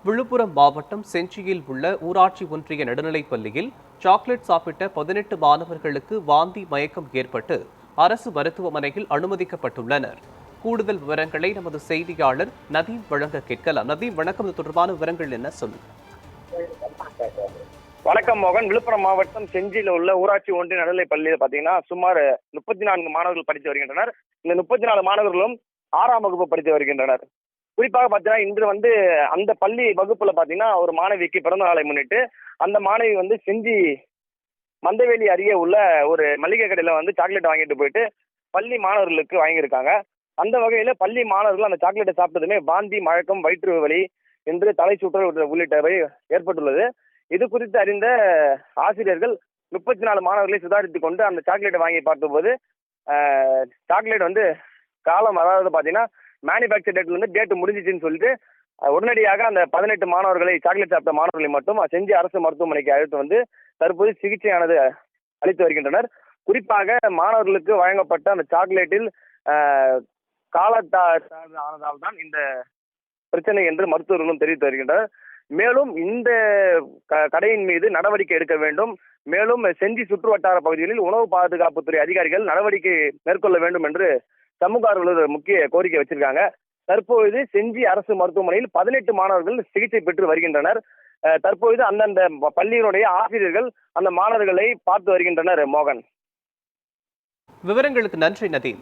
விழுப்புரம் மாவட்டம் செஞ்சியில் உள்ள ஊராட்சி ஒன்றிய நடுநிலைப் பள்ளியில் சாக்லேட் சாப்பிட்ட 18 மாணவர்களுக்கு வாந்தி மயக்கம் ஏற்பட்டு அரசு மருத்துவமனையில் அனுமதிக்கப்பட்டுள்ளனர். கூடுதல் விவரங்களை நமது செய்தியாளர் நதீம் வழங்க கேட்கலாம். நதீம், வணக்கம். இது தொடர்பான விவரங்கள் என்ன சொல்லுங்க? வணக்கம் மோகன். விழுப்புரம் மாவட்டம் செஞ்சியில் உள்ள ஊராட்சி ஒன்றிய நடுநிலைப் பள்ளியில் பாத்தீங்கன்னா சுமார் 34 மாணவர்கள் படித்து வருகின்றனர். இந்த 34 மாணவர்களும் 6ஆம் வகுப்பு படித்து வருகின்றனர். குறிப்பாக பாத்தீங்கன்னா இன்று அந்த பள்ளி வகுப்புல பாத்தீங்கன்னா ஒரு மாணவிக்கு பிறந்த நாளை முன்னிட்டு அந்த மாணவி செஞ்சி மந்தவேலி அருகே உள்ள ஒரு மளிகை கடையில சாக்லேட் வாங்கிட்டு போயிட்டு பள்ளி மாணவர்களுக்கு வாங்கியிருக்காங்க. அந்த வகையில பள்ளி மாணவர்கள் அந்த சாக்லேட்டை சாப்பிட்டதுமே வாந்தி, மயக்கம், வயிற்று வலி என்று தலை சுற்றல் உள்ளிட்டவை ஏற்பட்டுள்ளது. இது குறித்து அறிந்த ஆசிரியர்கள் 34 மாணவர்களை சுதாரித்துக் கொண்டு அந்த சாக்லேட்டை வாங்கி பார்த்தபோது சாக்லேட் காலம், அதாவது பாத்தீங்கன்னா மேனுபேக்சர் டேட் முடிஞ்சிச்சுன்னு சொல்லிட்டு உடனடியாக அந்த 18 மாணவர்களை, சாக்லேட் சாப்பிட்ட மாணவர்களை மட்டும் செஞ்சி அரசு மருத்துவமனைக்கு அழைத்து தற்போது சிகிச்சையானது அளித்து வருகின்றனர். குறிப்பாக மாணவர்களுக்கு வழங்கப்பட்ட அந்த சாக்லேட்டில் ஆனதால் தான் இந்த பிரச்சனை என்று மருத்துவர்களும் தெரிவித்து வருகின்றனர். மேலும் இந்த கடையின் மீது நடவடிக்கை எடுக்க வேண்டும். மேலும் செஞ்சி சுற்று வட்டார பகுதிகளில் உணவு பாதுகாப்புத்துறை அதிகாரிகள் நடவடிக்கை மேற்கொள்ள வேண்டும் என்று சமூக ஆர்வலர்கள் முக்கிய கோரிக்கை வச்சிருக்காங்க. தற்போது செஞ்சி அரசு மருத்துவமனையில் 18 மாணவர்கள் சிகிச்சை பெற்று வருகின்றனர். தற்போது அந்தந்த பள்ளியினுடைய ஆசிரியர்கள் அந்த மாணவர்களை பார்த்து வருகின்றனர். மோகன், விவரங்களுக்கு நன்றி நதீம்.